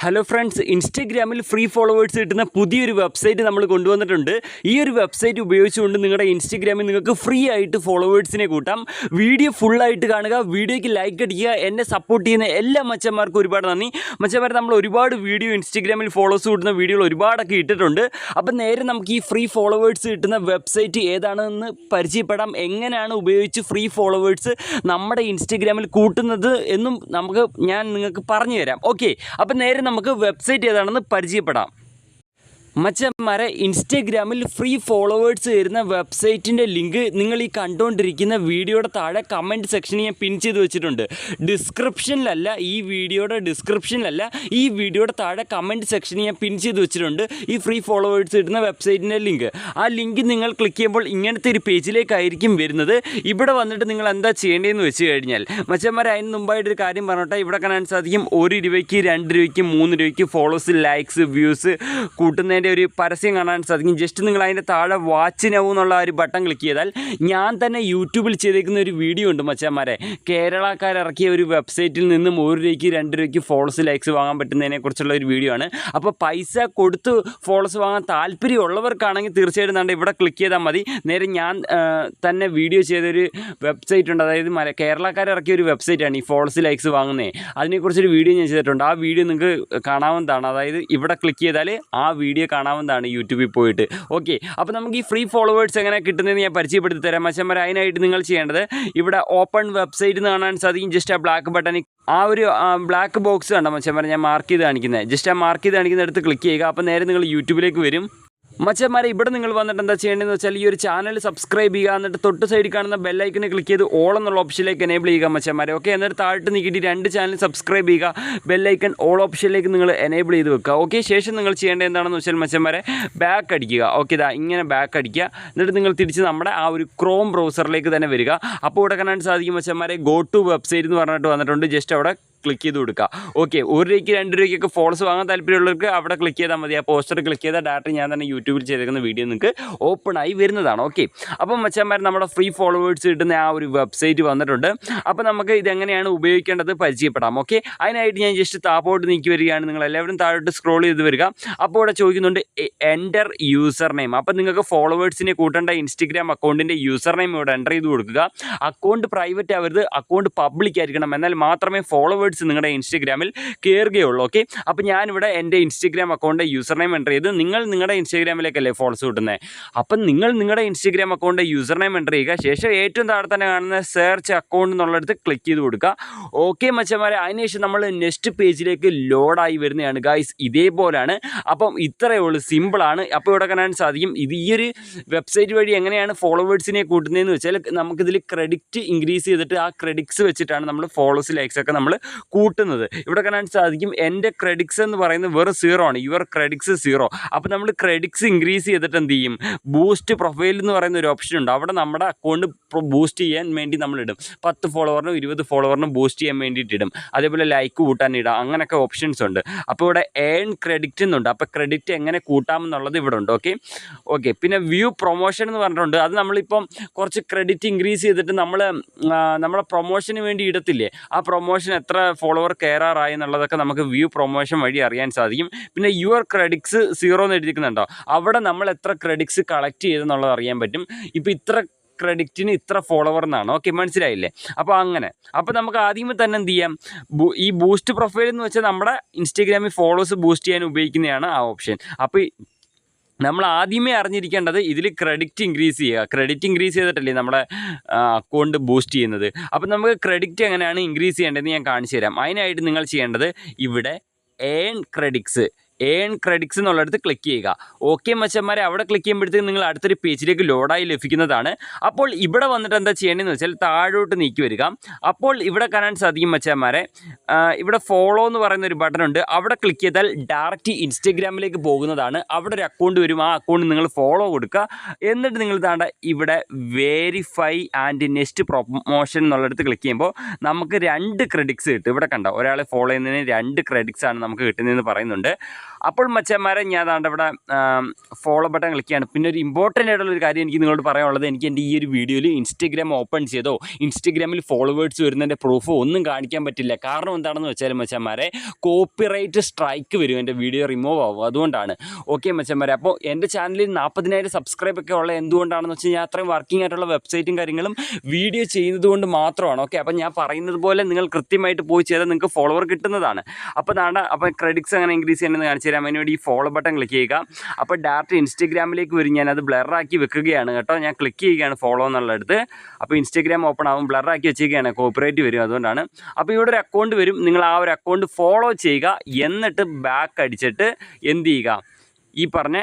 Hello friends, ഇൻസ്റ്റഗ്രാമിൽ free followers കിട്ടുന്ന പുതിയൊരു വെബ്സൈറ്റ് നമ്മൾ കൊണ്ടുവന്നിട്ടുണ്ട്. ഈ ഒരു വെബ്സൈറ്റ് ഉപയോഗിച്ചുകൊണ്ട് നിങ്ങളുടെ ഇൻസ്റ്റഗ്രാമിൽ നിങ്ങൾക്ക് ഫ്രീ ആയിട്ട് ഫോളോവേഴ്സിനെ കൂട്ടാം. വീഡിയോ ഫുള്ളായിട്ട് കാണുക, വീഡിയോയ്ക്ക് ലൈക്ക് അടിക്കുക. എന്നെ സപ്പോർട്ട് ചെയ്യുന്ന എല്ലാ മച്ചന്മാർക്കും ഒരുപാട് നന്ദി. മച്ചന്മാർ നമ്മൾ ഒരുപാട് വീഡിയോ ഇൻസ്റ്റഗ്രാമിൽ ഫോളോവേഴ്സ് കൂട്ടുന്ന വീഡിയോകൾ ഒരുപാടൊക്കെ ഇട്ടിട്ടുണ്ട്. അപ്പം നേരെ നമുക്ക് ഈ ഫ്രീ ഫോളോവേഴ്സ് കിട്ടുന്ന വെബ്സൈറ്റ് ഏതാണെന്ന് പരിചയപ്പെടാം. എങ്ങനെയാണ് ഉപയോഗിച്ച് ഫ്രീ ഫോളോവേഴ്സ് നമ്മുടെ ഇൻസ്റ്റഗ്രാമിൽ കൂട്ടുന്നത് എന്നും ഞാൻ നിങ്ങൾക്ക് പറഞ്ഞു തരാം. ഓക്കെ, അപ്പം നേരെ നമുക്ക് വെബ്സൈറ്റ് ഏതാണെന്ന് പരിചയപ്പെടാം. മച്ചന്മാരെ, ഇൻസ്റ്റഗ്രാമിൽ ഫ്രീ ഫോളോവേഴ്സ് വരുന്ന വെബ്സൈറ്റിൻ്റെ ലിങ്ക് നിങ്ങൾ ഈ കണ്ടുകൊണ്ടിരിക്കുന്ന വീഡിയോയുടെ താഴെ കമൻറ്റ് സെക്ഷനിൽ ഞാൻ പിൻ ചെയ്ത് വെച്ചിട്ടുണ്ട്. ഡിസ്ക്രിപ്ഷനിലല്ല, ഈ വീഡിയോയുടെ താഴെ കമൻറ്റ് സെക്ഷനിൽ ഞാൻ പിൻ ചെയ്ത് വെച്ചിട്ടുണ്ട് ഈ ഫ്രീ ഫോളോവേഴ്സ് കിട്ടുന്ന വെബ്സൈറ്റിൻ്റെ ലിങ്ക്. ആ ലിങ്ക് നിങ്ങൾ ക്ലിക്ക് ചെയ്യുമ്പോൾ ഇങ്ങനത്തെ ഒരു പേജിലേക്കായിരിക്കും വരുന്നത്. ഇവിടെ വന്നിട്ട് നിങ്ങൾ എന്താ ചെയ്യേണ്ടതെന്ന് വെച്ച് കഴിഞ്ഞാൽ, മച്ചന്മാരെ, അതിന് മുമ്പായിട്ടൊരു കാര്യം പറഞ്ഞോട്ടെ. ഇവിടെ കാണാൻ സാധിക്കും 1 രൂപയ്ക്ക് 2 രൂപയ്ക്ക് 3 രൂപയ്ക്ക് ഫോളോസ്, ലൈക്സ്, വ്യൂസ് കൂട്ടുന്നതിൻ്റെ ഒരു പരസ്യം കാണാൻ സാധിക്കും. ജസ്റ്റ് നിങ്ങൾ അതിൻ്റെ താഴെ വാച്ച് നൗ എന്നുള്ള ഒരു ബട്ടൺ ക്ലിക്ക് ചെയ്താൽ ഞാൻ തന്നെ യൂട്യൂബിൽ ചെയ്തേക്കുന്ന ഒരു വീഡിയോ ഉണ്ട് മച്ചാന്മാരെ. കേരളക്കാരിറക്കിയ ഒരു വെബ്സൈറ്റിൽ നിന്നും 1 രൂപയ്ക്ക് 2 രൂപയ്ക്ക് ഫോളോസ്, ലൈക്സ് വാങ്ങാൻ പറ്റുന്നതിനെക്കുറിച്ചുള്ള ഒരു വീഡിയോ ആണ്. അപ്പോൾ പൈസ കൊടുത്ത് ഫോളോസ് വാങ്ങാൻ താല്പര്യമുള്ളവർക്കാണെങ്കിൽ തീർച്ചയായിട്ടും നമ്മുടെ ഇവിടെ ക്ലിക്ക് ചെയ്താൽ മതി. നേരെ ഞാൻ തന്നെ വീഡിയോ ചെയ്തൊരു വെബ്സൈറ്റ് ഉണ്ട്, അതായത് കേരളക്കാരിറക്കിയ ഒരു വെബ്സൈറ്റാണ് ഈ ഫോളോസ്, ലൈക്സ് വാങ്ങുന്നത്. അതിനെക്കുറിച്ചൊരു വീഡിയോ ഞാൻ ചെയ്തിട്ടുണ്ട്. ആ വീഡിയോ നിങ്ങൾക്ക് കാണാവുന്നതാണ്. അതായത് ഇവിടെ ക്ലിക്ക് ചെയ്താൽ ആ വീഡിയോ കാണാവുന്നതാണ് യൂട്യൂബിൽ പോയിട്ട്. ഓക്കെ, അപ്പോൾ നമുക്ക് ഈ ഫ്രീ ഫോളോവേഴ്സ് എങ്ങനെ കിട്ടുന്നതെന്ന് ഞാൻ പരിചയപ്പെടുത്തി തരാം മച്ചന്മാർ. അതിനായിട്ട് നിങ്ങൾ ചെയ്യേണ്ടത്, ഇവിടെ ഓപ്പൺ വെബ്സൈറ്റ് എന്ന് കാണാൻ സാധിക്കും. ജസ്റ്റ് ആ ബ്ലാക്ക് ബട്ടൺ, ആ ഒരു ബ്ലാക്ക് ബോക്സ് കണ്ടോ മച്ചന്മാർ, ഞാൻ മാർക്ക് ചെയ്ത് കാണിക്കുന്നത്. ജസ്റ്റ് ആ മാർക്ക് ചെയ്ത് കാണിക്കുന്നിടത്ത് ക്ലിക്ക് ചെയ്യുക. അപ്പോൾ നേരെ നിങ്ങൾ യൂട്യൂബിലേക്ക് വരും. മച്ചന്മാരെ, ഇവിടെ നിങ്ങൾ വന്നിട്ട് എന്താ ചെയ്യേണ്ടതെന്ന് വെച്ചാൽ, ഈ ഒരു ചാനൽ സബ്സ്ക്രൈബ് ചെയ്യുക. എന്നിട്ട് തൊട്ട് സൈഡിൽ കാണുന്ന ബെല്ലൈക്കനെ ക്ലിക്ക് ചെയ്ത് ഓൾ എന്നുള്ള ഓപ്ഷനിലേക്ക് എനേബിൾ ചെയ്യുക മച്ചന്മാരെ. ഓക്കെ, എന്നിട്ട് താഴോട്ട് നീക്കിയിട്ട് 2 ചാനൽ സബ്സ്ക്രൈബ് ചെയ്യുക. ബെല്ലൈക്കൺ ഓൾ ഓപ്ഷനിലേക്ക് നിങ്ങൾ എനേബിൾ ചെയ്ത് വെക്കുക. ഓക്കെ, ശേഷം നിങ്ങൾ ചെയ്യേണ്ടത് എന്താണെന്ന് വെച്ചാൽ മച്ചന്മാരെ, ബാക്ക് അടിക്കുക. ഓക്കെ, ഇതാ ഇങ്ങനെ ബാക്ക് അടിക്കുക. എന്നിട്ട് നിങ്ങൾ തിരിച്ച് നമ്മുടെ ആ ഒരു ക്രോം ബ്രൗസറിലേക്ക് തന്നെ വരിക. അപ്പോൾ ഇവിടെ കാണാൻ സാധിക്കും മച്ചന്മാരെ, ഗോ ടു വെബ്സൈറ്റ് എന്ന് പറഞ്ഞിട്ട് വന്നിട്ടുണ്ട്. ജസ്റ്റ് അവിടെ ക്ലിക്ക് ചെയ്ത് കൊടുക്കുക. ഓക്കെ, 1 രൂപയ്ക്ക് 2 രൂപയ്ക്കൊക്കെ ഫോളോസ് വാങ്ങാൻ താല്പര്യമുള്ളവർക്ക് അവിടെ ക്ലിക്ക് ചെയ്താൽ മതി. ആ പോസ്റ്റർ ക്ലിക്ക് ചെയ്താൽ ഡയറക്റ്റ് ഞാൻ തന്നെ യൂട്യൂബിൽ ചെയ്തേക്കുന്ന വീഡിയോ നിങ്ങൾക്ക് ഓപ്പണായി വരുന്നതാണ്. ഓക്കെ, അപ്പം മച്ചന്മാർ, നമ്മുടെ ഫ്രീ ഫോളോവേഴ്സ് കിട്ടുന്ന ആ ഒരു വെബ്സൈറ്റ് വന്നിട്ടുണ്ട്. അപ്പോൾ നമുക്ക് ഇതെങ്ങനെയാണ് ഉപയോഗിക്കേണ്ടത് പരിചയപ്പെടാം. ഓക്കെ, അതിനായിട്ട് ഞാൻ ജസ്റ്റ് താപ്പോട്ട് നീക്കി വരികയാണ്. നിങ്ങൾ എല്ലാവരും താഴോട്ട് സ്ക്രോൾ ചെയ്ത് വരിക. അപ്പോൾ ഇവിടെ ചോദിക്കുന്നുണ്ട് എൻ്റർ യൂസർ നെയിം. അപ്പം നിങ്ങൾക്ക് ഫോളോവേഴ്സിനെ കൂട്ടേണ്ട ഇൻസ്റ്റഗ്രാം അക്കൗണ്ടിൻ്റെ യൂസർ നെയിം ഇവിടെ എൻ്റർ ചെയ്ത് കൊടുക്കുക. അക്കൗണ്ട് പ്രൈവറ്റ് ആവരുത്, അക്കൗണ്ട് പബ്ലിക് ആയിരിക്കണം. എന്നാൽ മാത്രമേ ഫോളോവേഴ്സ് നിങ്ങളുടെ ഇൻസ്റ്റഗ്രാമിൽ കയറുകയുള്ളൂ. ഓക്കെ, അപ്പോൾ ഞാനിവിടെ എൻ്റെ Instagram account user name enter ചെയ്ത്, നിങ്ങൾ നിങ്ങളുടെ ഇൻസ്റ്റഗ്രാമിലേക്കല്ലേ ഫോളോസ് കിട്ടുന്നത്, അപ്പം നിങ്ങൾ നിങ്ങളുടെ Instagram account user name enter ചെയ്യുക. ശേഷം ഏറ്റവും താഴെ തന്നെ കാണുന്ന സെർച്ച് അക്കൗണ്ട് എന്നുള്ളിടത്ത് ക്ലിക്ക് ചെയ്ത് കൊടുക്കുക. ഓക്കെ മച്ചന്മാരെ, അതിനുശേഷം നമ്മൾ നെക്സ്റ്റ് പേജിലേക്ക് ലോഡായി വരുന്നതാണ് ഗായ്സ്. ഇതേപോലെയാണ്. അപ്പം ഇത്രയേ ഉള്ളൂ, സിമ്പിളാണ്. അപ്പോൾ ഇവിടെ കാണാൻ സാധിക്കും, ഈ ഒരു വെബ്സൈറ്റ് വഴി എങ്ങനെയാണ് ഫോളോവേഴ്സിനെ കൂട്ടുന്നതെന്ന് വെച്ചാൽ, നമുക്കിതിൽ ക്രെഡിറ്റ് ഇൻക്രീസ് ചെയ്തിട്ട് ആ ക്രെഡിറ്റ്സ് വെച്ചിട്ടാണ് നമ്മൾ ഫോളോസ്, ലൈക്സ് ഒക്കെ നമ്മൾ കൂട്ടുന്നത്. ഇവിടെ കാണാൻ സാധിക്കും എൻ്റെ ക്രെഡിറ്റ്സ് എന്ന് പറയുന്നത് വെറും 0 ആണ്. Your credits 0. അപ്പോൾ നമ്മൾ ക്രെഡിറ്റ്സ് ഇൻക്രീസ് ചെയ്തിട്ട് എന്ത് ചെയ്യും, ബൂസ്റ്റ് പ്രൊഫൈൽ എന്ന് പറയുന്ന ഒരു ഓപ്ഷൻ ഉണ്ട്. അവിടെ നമ്മുടെ അക്കൗണ്ട് ബൂസ്റ്റ് ചെയ്യാൻ വേണ്ടി നമ്മളിടും. 10 ഫോളോവറിനും 20 ഫോളോവറിനും ബൂസ്റ്റ് ചെയ്യാൻ വേണ്ടിയിട്ട് ഇടും. അതേപോലെ ലൈക്ക് കൂട്ടാൻ ഇടാം. അങ്ങനെയൊക്കെ ഓപ്ഷൻസ് ഉണ്ട്. അപ്പോൾ ഇവിടെ ഏൺ ക്രെഡിറ്റ് എന്നുണ്ട്. അപ്പോൾ ക്രെഡിറ്റ് എങ്ങനെ കൂട്ടാമെന്നുള്ളത് ഇവിടെ ഉണ്ട്. ഓക്കെ, പിന്നെ വ്യൂ പ്രൊമോഷൻ എന്ന് പറഞ്ഞിട്ടുണ്ട്. അത് നമ്മളിപ്പം കുറച്ച് ക്രെഡിറ്റ് ഇൻക്രീസ് ചെയ്തിട്ട് നമ്മളെ പ്രൊമോഷന് വേണ്ടി ഇടത്തില്ലേ, ആ പ്രൊമോഷൻ എത്ര ഫോളോവർ കയറാറായി എന്നുള്ളതൊക്കെ നമുക്ക് വ്യൂ പ്രൊമോഷൻ വഴി അറിയാൻ സാധിക്കും. പിന്നെ യുവർ ക്രെഡിറ്റ്സ് 0 എന്ന് എഴുതിക്കുന്നുണ്ടോ, അവിടെ നമ്മൾ എത്ര ക്രെഡിറ്റ്സ് കളക്ട് ചെയ്തെന്നുള്ളത് അറിയാൻ പറ്റും. ഇപ്പോൾ ഇത്ര ക്രെഡിറ്റിന് ഇത്ര ഫോളോവർ എന്നാണ്. ഓക്കെ, മനസ്സിലായില്ലേ? അപ്പോൾ അങ്ങനെ. അപ്പോൾ നമുക്ക് ആദ്യമേ തന്നെ എന്ത് ചെയ്യാം, ഈ ബൂസ്റ്റ് പ്രൊഫൈൽ എന്ന് വെച്ചാൽ നമ്മുടെ ഇൻസ്റ്റഗ്രാമിൽ ഫോളോവേഴ്സ് ബൂസ്റ്റ് ചെയ്യാൻ ഉപയോഗിക്കുന്നതാണ് ആ ഓപ്ഷൻ. അപ്പോൾ നമ്മൾ ആദ്യമേ അറിഞ്ഞിരിക്കേണ്ടത്, ഇതിൽ ക്രെഡിറ്റ് ഇൻക്രീസ് ചെയ്യുക. ക്രെഡിറ്റ് ഇൻക്രീസ് ചെയ്തിട്ടല്ലേ നമ്മുടെ അക്കൗണ്ട് ബൂസ്റ്റ് ചെയ്യുന്നത്. അപ്പോൾ നമുക്ക് ക്രെഡിറ്റ് എങ്ങനെയാണ് ഇൻക്രീസ് ചെയ്യേണ്ടതെന്ന് ഞാൻ കാണിച്ചു തരാം. അതിനായിട്ട് നിങ്ങൾ ചെയ്യേണ്ടത്, ഇവിടെ ഏൺ ക്രെഡിറ്റ്സ് എന്നുള്ളിടത്ത് ക്ലിക്ക് ചെയ്യുക. ഓക്കെ മച്ചന്മാരെ, അവിടെ ക്ലിക്ക് ചെയ്യുമ്പോഴത്തേക്ക് നിങ്ങൾ അടുത്തൊരു പേജിലേക്ക് ലോഡായി ലഭിക്കുന്നതാണ്. അപ്പോൾ ഇവിടെ വന്നിട്ട് എന്താ ചെയ്യേണ്ടതെന്ന് വെച്ചാൽ, താഴോട്ട് നീക്കി വരിക. അപ്പോൾ ഇവിടെ കാണാൻ സാധിക്കും മച്ചന്മാരെ, ഇവിടെ ഫോളോ എന്ന് പറയുന്ന ഒരു ബട്ടൺ ഉണ്ട്. അവിടെ ക്ലിക്ക് ചെയ്താൽ ഡയറക്റ്റ് ഇൻസ്റ്റഗ്രാമിലേക്ക് പോകുന്നതാണ്. അവിടെ ഒരു അക്കൗണ്ട് വരും. ആ അക്കൗണ്ട് നിങ്ങൾ ഫോളോ കൊടുക്കുക. എന്നിട്ട് നിങ്ങൾ ഇവിടെ വെരിഫൈ ആൻഡ് നെക്സ്റ്റ് പ്രൊമോഷൻ എന്നുള്ളിടത്ത് ക്ലിക്ക് ചെയ്യുമ്പോൾ നമുക്ക് 2 ക്രെഡിറ്റ്സ് കിട്ടും. ഇവിടെ കണ്ടോ, ഒരാളെ ഫോളോ ചെയ്യുന്നതിന് 2 ക്രെഡിറ്റ്സ് ആണ് നമുക്ക് കിട്ടുന്നതെന്ന് പറയുന്നുണ്ട്. അപ്പോൾ മച്ചന്മാരെ ഞാൻ അതാണ്ട് ഇവിടെ ഫോളോ ബട്ടൺ ക്ലിക്കാണ്. പിന്നെ ഒരു ഇമ്പോർട്ടൻ്റ് ആയിട്ടുള്ളൊരു കാര്യം എനിക്ക് നിങ്ങളോട് പറയാനുള്ളത്, എനിക്ക് എൻ്റെ ഈ ഒരു വീഡിയോയിൽ ഇൻസ്റ്റഗ്രാം ഓപ്പൺ ചെയ്തോ ഇൻസ്റ്റഗ്രാമിൽ ഫോളോവേഴ്സ് വരുന്നതിൻ്റെ പ്രൂഫോ ഒന്നും കാണിക്കാൻ പറ്റില്ല. കാരണം എന്താണെന്ന് വെച്ചാൽ മച്ചന്മാരെ കോപ്പിറൈറ്റ് സ്ട്രൈക്ക് വരും, എൻ്റെ വീഡിയോ റിമൂവ് ആവും. അതുകൊണ്ടാണ്. ഓക്കെ മച്ചന്മാരെ, അപ്പോൾ എൻ്റെ ചാനലിൽ 40,000 സബ്സ്ക്രൈബ് ഒക്കെ ഉള്ള എന്തുകൊണ്ടാണെന്ന് വെച്ചാൽ ഞാൻ അത്രയും വർക്കിംഗ് ആയിട്ടുള്ള വെബ്സൈറ്റും കാര്യങ്ങളും വീഡിയോ ചെയ്യുന്നത് കൊണ്ട് മാത്രമാണ്. ഓക്കെ, അപ്പോൾ ഞാൻ പറയുന്നത് പോലെ നിങ്ങൾ കൃത്യമായിട്ട് പോയി ചെയ്താൽ നിങ്ങൾക്ക് ഫോളോവർ കിട്ടുന്നതാണ്. അപ്പോൾ ക്രെഡിറ്റ്സ് അങ്ങനെ ഇൻക്രീസ് ചെയ്യണമെന്ന് കാണിച്ചു തരാം. അതിനുവേണ്ടി ഈ ഫോളോ ബട്ടൺ ക്ലിക്ക് ചെയ്യുക. അപ്പോൾ ഡയറക്റ്റ് ഇൻസ്റ്റഗ്രാമിലേക്ക് വരും. ഞാനത് ബ്ലറാക്കി വെക്കുകയാണ് കേട്ടോ. ഞാൻ ക്ലിക്ക് ചെയ്യുകയാണ് ഫോളോ എന്നുള്ളടുത്ത്. അപ്പോൾ ഇൻസ്റ്റഗ്രാം ഓപ്പൺ ആവും. ബ്ലറാക്കി വെച്ചിരിക്കുകയാണ്, കോപ്പിറൈറ്റ് വരും, അതുകൊണ്ടാണ്. അപ്പോൾ ഇവിടെ ഒരു അക്കൗണ്ട് വരും. നിങ്ങൾ ആ ഒരു അക്കൗണ്ട് ഫോളോ ചെയ്യുക. എന്നിട്ട് ബാക്ക് അടിച്ചിട്ട് എന്ത് ചെയ്യുക, ഈ പറഞ്ഞ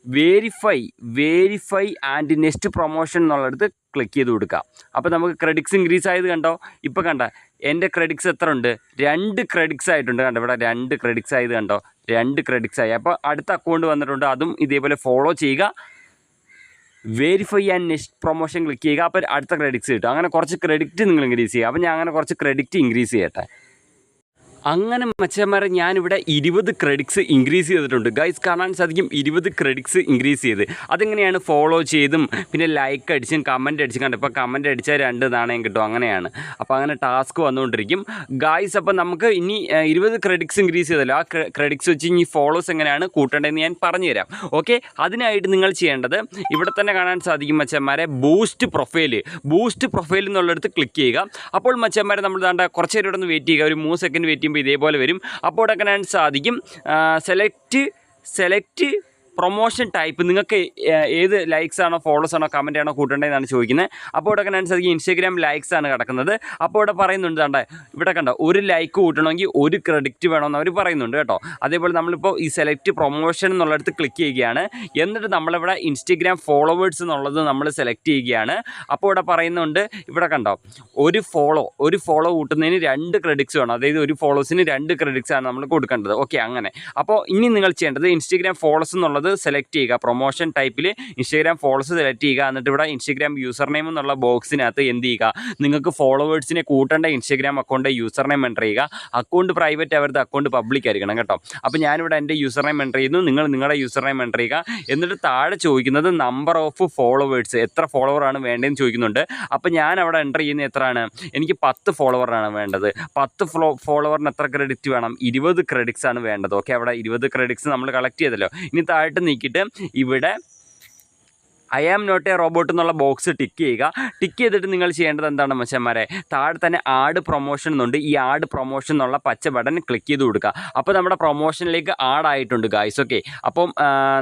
വേരിഫൈ ആൻഡ് നെക്സ്റ്റ് പ്രൊമോഷൻ എന്നുള്ളടുത്ത് ക്ലിക്ക് ചെയ്ത് കൊടുക്കുക. അപ്പോൾ നമുക്ക് ക്രെഡിറ്റ്സ് ഇൻക്രീസ് ആയത് കണ്ടോ. ഇപ്പോൾ കണ്ട എൻ്റെ ക്രെഡിറ്റ്സ് എത്ര ഉണ്ട്? 2 ക്രെഡിറ്റ്സ് ആയിട്ടുണ്ട്. കണ്ടോ ഇവിടെ 2 ക്രെഡിറ്റ്സ് ആയത് കണ്ടോ, 2 ക്രെഡിറ്റ്സ് ആയി. അപ്പോൾ അടുത്ത അക്കൗണ്ട് വന്നിട്ടുണ്ട്, അതും ഇതേപോലെ ഫോളോ ചെയ്യുക. Verify and next promotion click ചെയ്യുക. അപ്പോൾ അടുത്ത ക്രെഡിറ്റ്സ് കിട്ടും. അങ്ങനെ കുറച്ച് ക്രെഡിറ്റ് നിങ്ങൾ ഇൻക്രീസ് ചെയ്യുക. അപ്പോൾ ഞാൻ അങ്ങനെ കുറച്ച് ക്രെഡിറ്റ് ഇൻക്രീസ് ചെയ്യട്ടെ. അങ്ങനെ മച്ചന്മാരെ ഞാനിവിടെ 20 ക്രെഡിറ്റ്സ് ഇൻക്രീസ് ചെയ്തിട്ടുണ്ട്. ഗൈസ് കാണാൻ സാധിക്കും 20 ക്രെഡിറ്റ്സ് ഇൻക്രീസ് ചെയ്ത്. അതെങ്ങനെയാണ്? ഫോളോ ചെയ്തും പിന്നെ ലൈക്ക് അടിച്ചും കമൻറ്റ് അടിച്ചും. കണ്ടു, ഇപ്പോൾ കമൻറ്റ് അടിച്ചാൽ 2 നാണയം കിട്ടും, അങ്ങനെയാണ്. അപ്പോൾ അങ്ങനെ ടാസ്ക് വന്നുകൊണ്ടിരിക്കും ഗൈസ്. അപ്പോൾ നമുക്ക് ഇനി 20 ക്രെഡിറ്റ്സ് ഇൻക്രീസ് ചെയ്തല്ലോ, ആ ക്രെഡിറ്റ്സ് വെച്ച് ഇനി ഫോളോസ് എങ്ങനെയാണ് കൂട്ടേണ്ടതെന്ന് ഞാൻ പറഞ്ഞുതരാം. ഓക്കെ, അതിനായിട്ട് നിങ്ങൾ ചെയ്യേണ്ടത് ഇവിടെ തന്നെ കാണാൻ സാധിക്കും മച്ചന്മാരെ, ബൂസ്റ്റ് പ്രൊഫൈൽ എന്നുള്ളിടത്ത് ക്ലിക്ക് ചെയ്യുക. അപ്പോൾ മച്ചന്മാരെ നമ്മൾ ദാണ്ട കുറച്ച് നേരം ഇവിടെ നിന്ന് വെയിറ്റ് ചെയ്യുക. ഒരു 3 സെക്കൻഡ് വെയിറ്റ് ചെയ്യുമ്പോൾ ഇതേപോലെ വരും. അപ്പോൾ ഇവിടെ കാണാൻ സാധിക്കും സെലക്ട് പ്രൊമോഷൻ ടൈപ്പ്. നിങ്ങൾക്ക് ഏത് ലൈക്സ് ആണോ ഫോളോസ് ആണോ കമൻറ്റ് ആണോ കൂട്ടേണ്ടതെന്നാണ് ചോദിക്കുന്നത്. അപ്പോൾ ഇവിടെ കാണാൻ സാധിക്കും ഇൻസ്റ്റഗ്രാം ലൈക്സ് ആണ് കിടക്കുന്നത്. അപ്പോൾ ഇവിടെ പറയുന്നുണ്ട്, കണ്ടോ ഇവിടെ കണ്ടോ, 1 ലൈക്ക് കൂട്ടണമെങ്കിൽ 1 ക്രെഡിറ്റ് വേണമെന്ന് അവർ പറയുന്നുണ്ട് കേട്ടോ. അതേപോലെ നമ്മളിപ്പോൾ ഈ സെലക്ട് പ്രൊമോഷൻ എന്നുള്ളിടത്ത് ക്ലിക്ക് ചെയ്യുകയാണ്. എന്നിട്ട് നമ്മളിവിടെ ഇൻസ്റ്റഗ്രാം ഫോളോവേഴ്സ് എന്നുള്ളത് നമ്മൾ സെലക്ട് ചെയ്യുകയാണ്. അപ്പോൾ ഇവിടെ പറയുന്നുണ്ട്, ഇവിടെ കണ്ടോ ഒരു ഫോളോ കൂട്ടുന്നതിന് 2 ക്രെഡിറ്റ്സ് വേണം. അതായത് ഒരു ഫോളോസിന് 2 ക്രെഡിറ്റ്സ് ആണ് നമ്മൾ കൊടുക്കേണ്ടത്. ഓക്കെ, അങ്ങനെ. അപ്പോൾ ഇനി നിങ്ങൾ ചെയ്യേണ്ടത് ഇൻസ്റ്റഗ്രാം ഫോളോസ് എന്നുള്ളത് സെലക്ട് ചെയ്യുക. പ്രൊമോഷൻ ടൈപ്പിൽ ഇൻസ്റ്റഗ്രാം ഫോളോസ് സെലക്ട് ചെയ്യുക. എന്നിട്ട് ഇവിടെ ഇൻസ്റ്റഗ്രാം യൂസർ നെയിം എന്നുള്ള ബോക്സിനകത്ത് എന്ത് ചെയ്യുക, നിങ്ങൾക്ക് ഫോളോവേഴ്സിനെ കൂട്ടേണ്ട Instagram account user name enter ചെയ്യുക. അക്കൗണ്ട് പ്രൈവറ്റ് അവരുടെ അക്കൗണ്ട് പബ്ലിക് ആയിരിക്കണം കേട്ടോ. അപ്പോൾ ഞാനിവിടെ എൻ്റെ യൂസർ നെയിം എൻ്റർ ചെയ്യുന്നു, നിങ്ങൾ നിങ്ങളുടെ യൂസർ നെയിം എൻ്റർ ചെയ്യുക. എന്നിട്ട് താഴെ ചോദിക്കുന്നത് നമ്പർ ഓഫ് ഫോളോവേഴ്സ്, എത്ര ഫോളോവറാണ് വേണ്ടതെന്ന് ചോദിക്കുന്നുണ്ട്. അപ്പോൾ ഞാൻ അവിടെ എൻ്റർ ചെയ്യുന്നത് എത്രയാണ്, എനിക്ക് 10 ഫോളോവറാണ് വേണ്ടത്. 10 ഫോളോവറിന് എത്ര ക്രെഡിറ്റ് വേണം? 20 ക്രെഡിറ്റ്സ് ആണ് വേണ്ടത്. ഓക്കെ, അവിടെ 20 ക്രെഡിറ്റ്സ് നമ്മൾ കളക്ട് ചെയ്തല്ലോ. ഇനി താഴെ നീക്കിയിട്ട് ഇവിടെ I am not a robot എന്നുള്ള ബോക്സ് ടിക്ക് ചെയ്യുക. ടിക്ക് ചെയ്തിട്ട് നിങ്ങൾ ചെയ്യേണ്ടത് എന്താണ് മച്ചന്മാരെ, താഴെ തന്നെ ആഡ് പ്രൊമോഷൻ എന്നുണ്ട്. ഈ ആഡ് പ്രൊമോഷൻ എന്നുള്ള പച്ച ബട്ടൺ ക്ലിക്ക് ചെയ്ത് കൊടുക്കുക. അപ്പോൾ നമ്മുടെ പ്രൊമോഷനിലേക്ക് ആഡ് ആയിട്ടുണ്ട് ഗായ്സ്. ഓക്കെ, അപ്പം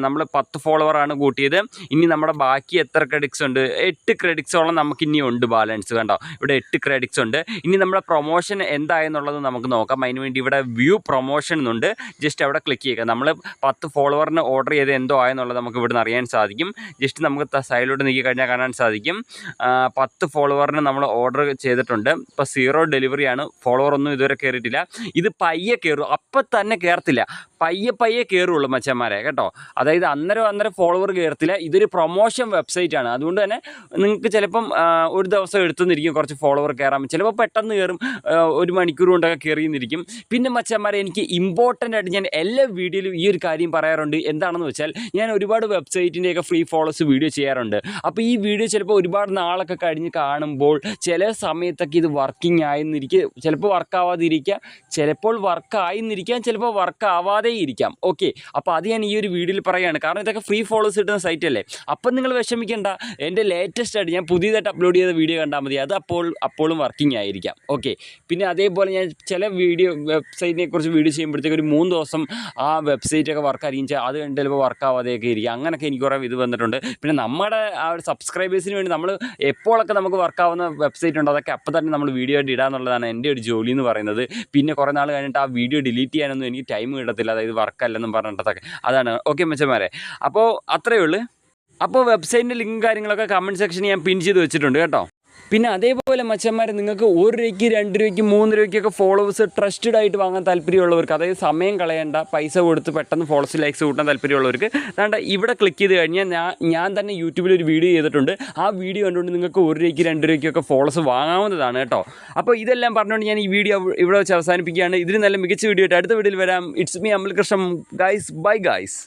നമ്മൾ 10 ഫോളോവറാണ് കൂട്ടിയത്. ഇനി നമ്മുടെ ബാക്കി എത്ര ക്രെഡിറ്റ്സ് ഉണ്ട്? 8 ക്രെഡിറ്റ്സോളം നമുക്ക് ഇനി ഉണ്ട് ബാലൻസ്. കണ്ടോ ഇവിടെ 8 ക്രെഡിറ്റ്സ് ഉണ്ട്. ഇനി നമ്മുടെ പ്രൊമോഷൻ എന്തായെന്നുള്ളത് നമുക്ക് നോക്കാം. അതിന് വേണ്ടി ഇവിടെ വ്യൂ പ്രൊമോഷൻ എന്നുണ്ട്, ജസ്റ്റ് അവിടെ ക്ലിക്ക് ചെയ്യുക. നമ്മൾ 10 ഫോളോവറിന് ഓർഡർ ചെയ്ത് എന്തോ ആയെന്നുള്ളത് നമുക്ക് ഇവിടെ നിന്ന് അറിയാൻ സാധിക്കും. ജസ്റ്റ് നമുക്ക് സൈഡിലോട്ട് നീക്കി കഴിഞ്ഞാൽ കാണാൻ സാധിക്കും 10 ഫോളോവറിന് നമ്മൾ ഓർഡർ ചെയ്തിട്ടുണ്ട്. ഇപ്പോൾ 0 ഡെലിവറിയാണ്. ഫോളോവർ ഒന്നും ഇതുവരെ കയറിയിട്ടില്ല. ഇത് പയ്യെ കയറും, അപ്പം തന്നെ കയറത്തില്ല, പയ്യെ കയറുള്ളൂ മച്ചന്മാരെ കേട്ടോ. അതായത് അന്നേരം ഫോളോവർ കയറത്തില്ല. ഇതൊരു പ്രൊമോഷൻ വെബ്സൈറ്റാണ്. അതുകൊണ്ട് തന്നെ നിങ്ങൾക്ക് ചിലപ്പം ഒരു ദിവസം എടുത്തുനിന്നിരിക്കും കുറച്ച് ഫോളോവർ കയറാൻ. ചിലപ്പോൾ പെട്ടെന്ന് കയറും, 1 മണിക്കൂർ കൊണ്ടൊക്കെ കയറിയെന്നിരിക്കും. പിന്നെ മച്ചന്മാരെ എനിക്ക് ഇമ്പോർട്ടൻ്റ് ആയിട്ട് ഞാൻ എല്ലാ വീഡിയോയിലും ഈ ഒരു കാര്യം പറയാറുണ്ട്. എന്താണെന്ന് വെച്ചാൽ ഞാൻ ഒരുപാട് വെബ്സൈറ്റിൻ്റെയൊക്കെ ഫ്രീ ഫോളോസ് വീഡിയോ ചെയ്യാറുണ്ട്. അപ്പോൾ ഈ വീഡിയോ ചിലപ്പോൾ ഒരുപാട് നാളൊക്കെ കഴിഞ്ഞ് കാണുമ്പോൾ ചില സമയത്തൊക്കെ ഇത് വർക്കിംഗ് ആയെന്നിരിക്കും, ചിലപ്പോൾ വർക്കാവാതിരിക്കാം, ചിലപ്പോൾ വർക്കായെന്നിരിക്കാം, ചിലപ്പോൾ വർക്കാവാതെ ഇരിക്കാം. ഓക്കെ, അപ്പോൾ അത് ഞാൻ ഈ ഒരു വീഡിയോയിൽ പറയുകയാണ്. കാരണം ഇതൊക്കെ ഫ്രീ ഫോളോസ് കിട്ടുന്ന സൈറ്റ് അല്ലേ. അപ്പം നിങ്ങൾ വിഷമിക്കേണ്ട, എൻ്റെ ലേറ്റസ്റ്റ് ആയിട്ട് ഞാൻ പുതിയതായിട്ട് അപ്ലോഡ് ചെയ്ത വീഡിയോ കണ്ടാൽ മതി, അത് അപ്പോഴും വർക്കിംഗ് ആയിരിക്കാം. ഓക്കെ, പിന്നെ അതേപോലെ ഞാൻ ചില വെബ്സൈറ്റിനെ കുറിച്ച് വീഡിയോ ചെയ്യുമ്പോഴത്തേക്ക് ഒരു 3 ദിവസം ആ വെബ്സൈറ്റൊക്കെ വർക്കായിരിക്കും, അത് കണ്ട് ചിലപ്പോൾ വർക്കാവാതെയൊക്കെ ഇരിക്കും. അങ്ങനെയൊക്കെ എനിക്ക് കുറേ ഇത് വന്നിട്ടുണ്ട്. പിന്നെ നമ്മുടെ ആ ഒരു സബ്സ്ക്രൈബേഴ്സിന് വേണ്ടി നമ്മൾ എപ്പോഴൊക്കെ നമുക്ക് വർക്കാവുന്ന വെബ്സൈറ്റ് ഉണ്ടോ അതൊക്കെ അപ്പോൾ തന്നെ നമ്മൾ വീഡിയോ ആയിട്ട് ഇടാന്നുള്ളതാണ് എൻ്റെ ഒരു ജോലി എന്ന് പറയുന്നത്. പിന്നെ കുറേ നാൾ കഴിഞ്ഞിട്ട് ആ വീഡിയോ ഡിലീറ്റ് ചെയ്യാനൊന്നും എനിക്ക് ടൈം കിട്ടത്തില്ല, അതായത് വർക്കല്ലെന്നും പറഞ്ഞിട്ടൊക്കെ. അതാണ്. ഓക്കെ മച്ചന്മാരെ, അപ്പോൾ അത്രയേ ഉള്ളൂ. അപ്പോൾ വെബ്സൈറ്റിൻ്റെ ലിങ്ക് കാര്യങ്ങളൊക്കെ കമൻറ്റ് സെക്ഷനിൽ ഞാൻ പിൻ ചെയ്ത് വെച്ചിട്ടുണ്ട് കേട്ടോ. പിന്നെ അതേപോലെ മച്ചന്മാരെ നിങ്ങൾക്ക് 1 രൂപയ്ക്ക് 2 രൂപയ്ക്ക് 3 രൂപയ്ക്കൊക്കെ ഫോളോവേഴ്സ് ട്രസ്റ്റഡ് ആയിട്ട് വാങ്ങാൻ താല്പര്യമുള്ളവർക്ക്, അതായത് സമയം കളയേണ്ട, പൈസ കൊടുത്ത് പെട്ടെന്ന് ഫോളോവേഴ്സ് ലൈക്സ് കൂട്ടാൻ താല്പര്യമുള്ളവർക്ക് വേണ്ട ഇവിടെ ക്ലിക്ക് ചെയ്ത് കഴിഞ്ഞാൽ ഞാൻ തന്നെ യൂട്യൂബിൽ ഒരു വീഡിയോ ചെയ്തിട്ടുണ്ട്. ആ വീഡിയോ കണ്ടുകൊണ്ട് നിങ്ങൾക്ക് 1 രൂപയ്ക്ക് 2 രൂപയ്ക്കൊക്കെ ഫോളോവേഴ്സ് വാങ്ങാവുന്നതാണ് കേട്ടോ. അപ്പോൾ ഇതെല്ലാം പറഞ്ഞുകൊണ്ട് ഞാൻ ഈ വീഡിയോ ഇവിടെ വെച്ച് അവസാനിപ്പിക്കുകയാണ്. ഇതിന് നല്ല മികച്ച വീഡിയോ ആയിട്ട് അടുത്ത വീഡിയോയിൽ വരാം. It's me Amal Krishnan guys. Bye guys.